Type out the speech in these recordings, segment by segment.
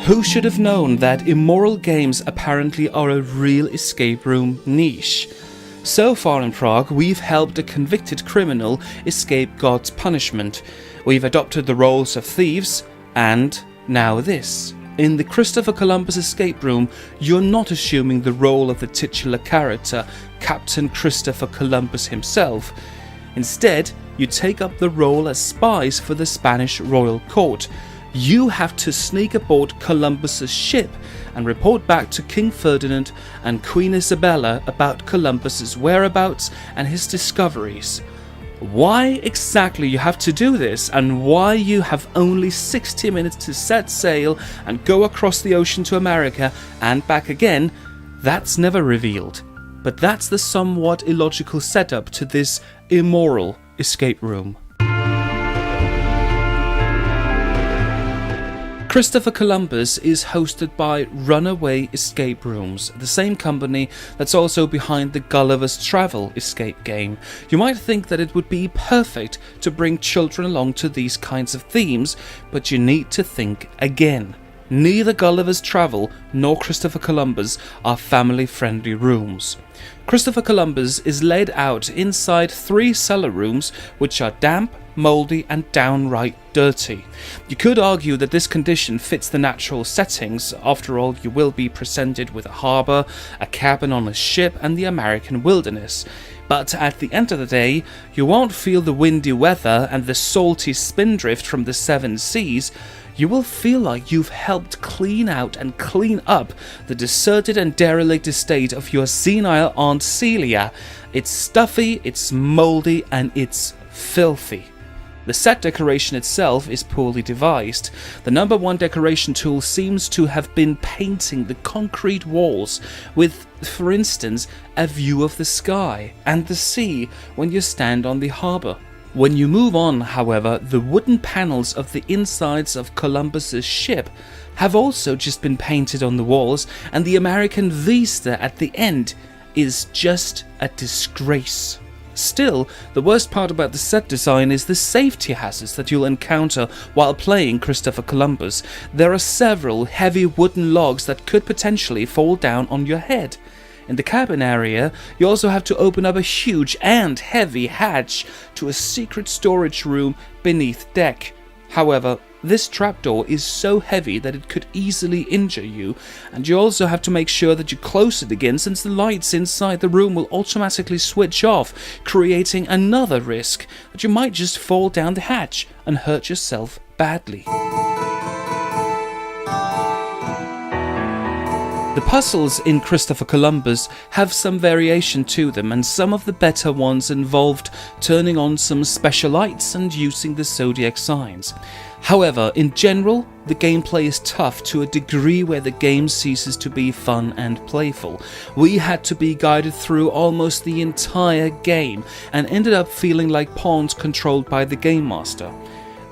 Who should have known that immoral games apparently are a real escape room niche? So far in Prague, we've helped a convicted criminal escape God's punishment. We've adopted the roles of thieves, and now this. In the Christopher Columbus escape room, you're not assuming the role of the titular character, Captain Christopher Columbus himself. Instead, you take up the role as spies for the Spanish royal court. You have to sneak aboard Columbus's ship and report back to King Ferdinand and Queen Isabella about Columbus's whereabouts and his discoveries. Why exactly you have to do this, and why you have only 60 minutes to set sail and go across the ocean to America and back again, that's never revealed. But that's the somewhat illogical setup to this immoral escape room. Christopher Columbus is hosted by Runaway Escape Rooms, the same company that's also behind the Gulliver's Travel escape game. You might think that it would be perfect to bring children along to these kinds of themes, but you need to think again. Neither Gulliver's Travel nor Christopher Columbus are family-friendly rooms. Christopher Columbus is laid out inside 3 cellar rooms which are damp, mouldy and downright dirty. You could argue that this condition fits the natural settings. After all, you will be presented with a harbour, a cabin on a ship and the American wilderness. But at the end of the day, you won't feel the windy weather and the salty spindrift from the 7 seas. You will feel like you've helped clean out and clean up the deserted and derelict estate of your senile Aunt Celia. It's stuffy, it's mouldy, and it's filthy. The set decoration itself is poorly devised. The number one decoration tool seems to have been painting the concrete walls with, for instance, a view of the sky and the sea when you stand on the harbour. When you move on, however, the wooden panels of the insides of Columbus's ship have also just been painted on the walls, and the American vista at the end is just a disgrace. Still, the worst part about the set design is the safety hazards that you'll encounter while playing Christopher Columbus. There are several heavy wooden logs that could potentially fall down on your head. In the cabin area, you also have to open up a huge and heavy hatch to a secret storage room beneath deck. However, this trapdoor is so heavy that it could easily injure you, and you also have to make sure that you close it again, since the lights inside the room will automatically switch off, creating another risk that you might just fall down the hatch and hurt yourself badly. The puzzles in Christopher Columbus have some variation to them, and some of the better ones involved turning on some special lights and using the zodiac signs. However, in general, the gameplay is tough to a degree where the game ceases to be fun and playful. We had to be guided through almost the entire game and ended up feeling like pawns controlled by the game master.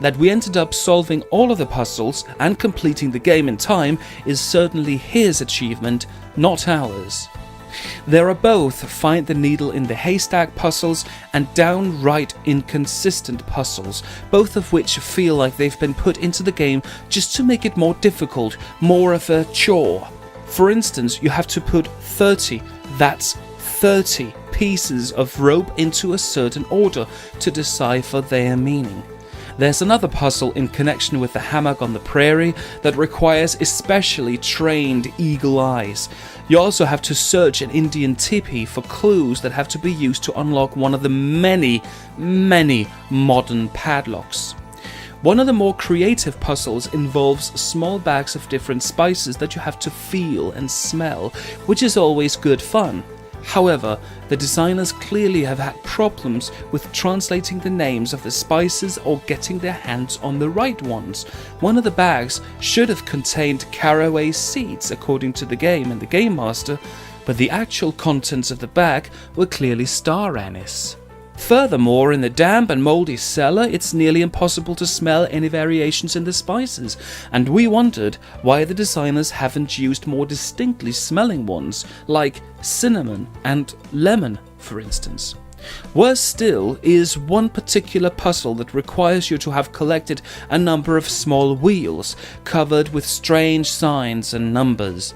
That we ended up solving all of the puzzles and completing the game in time is certainly his achievement, not ours. There are both find the needle in the haystack puzzles and downright inconsistent puzzles, both of which feel like they've been put into the game just to make it more difficult, more of a chore. For instance, you have to put 30 pieces of rope into a certain order to decipher their meaning. There's another puzzle in connection with the hammock on the prairie that requires especially trained eagle eyes. You also have to search an Indian teepee for clues that have to be used to unlock one of the many modern padlocks. One of the more creative puzzles involves small bags of different spices that you have to feel and smell, which is always good fun. However, the designers clearly have had problems with translating the names of the spices or getting their hands on the right ones. One of the bags should have contained caraway seeds according to the game and the game master, but the actual contents of the bag were clearly star anise. Furthermore, in the damp and mouldy cellar, it's nearly impossible to smell any variations in the spices, and we wondered why the designers haven't used more distinctly smelling ones, like cinnamon and lemon, for instance. Worse still is one particular puzzle that requires you to have collected a number of small wheels covered with strange signs and numbers.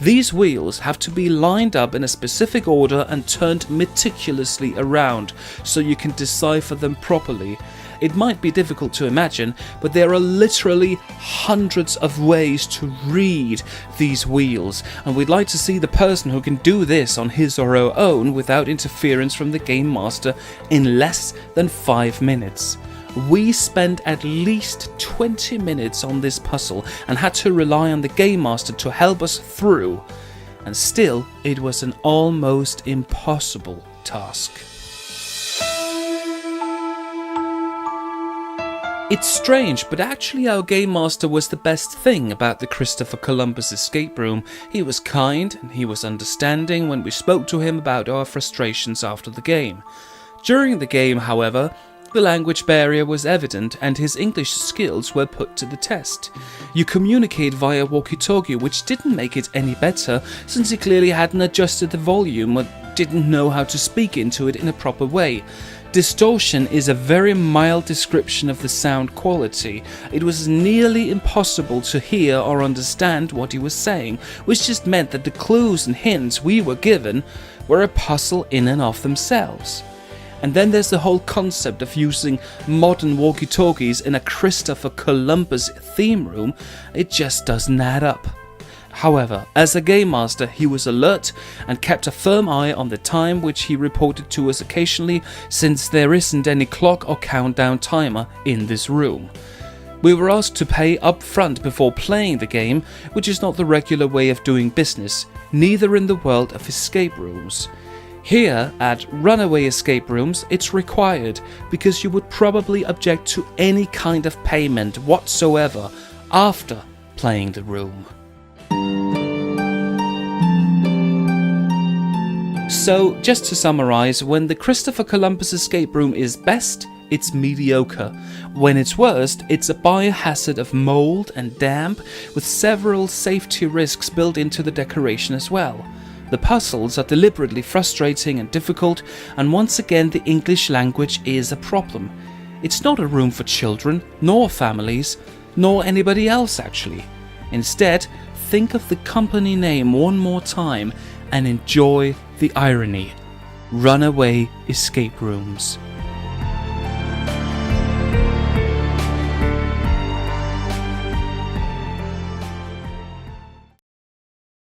These wheels have to be lined up in a specific order and turned meticulously around so you can decipher them properly. It might be difficult to imagine, but there are literally hundreds of ways to read these wheels, and we'd like to see the person who can do this on his or her own without interference from the game master in less than 5 minutes. We spent at least 20 minutes on this puzzle and had to rely on the game master to help us through, and still it was an almost impossible task. It's strange, but actually our game master was the best thing about the Christopher Columbus escape room. He was kind and he was understanding when we spoke to him about our frustrations after the game. During the game, however, the language barrier was evident and his English skills were put to the test. You communicate via walkie-talkie, which didn't make it any better since he clearly hadn't adjusted the volume or didn't know how to speak into it in a proper way. Distortion is a very mild description of the sound quality. It was nearly impossible to hear or understand what he was saying, which just meant that the clues and hints we were given were a puzzle in and of themselves. And then there's the whole concept of using modern walkie-talkies in a Christopher Columbus theme room. It just doesn't add up. However, as a game master, he was alert and kept a firm eye on the time, which he reported to us occasionally, since there isn't any clock or countdown timer in this room. We were asked to pay up front before playing the game, which is not the regular way of doing business, neither in the world of escape rooms. Here at Runaway Escape Rooms, it's required because you would probably object to any kind of payment whatsoever after playing the room. So, just to summarize, when the Christopher Columbus escape room is best, it's mediocre. When it's worst, it's a biohazard of mold and damp, with several safety risks built into the decoration as well. The puzzles are deliberately frustrating and difficult, and once again the English language is a problem. It's not a room for children, nor families, nor anybody else actually. Instead, think of the company name one more time and enjoy the irony. Runaway Escape Rooms.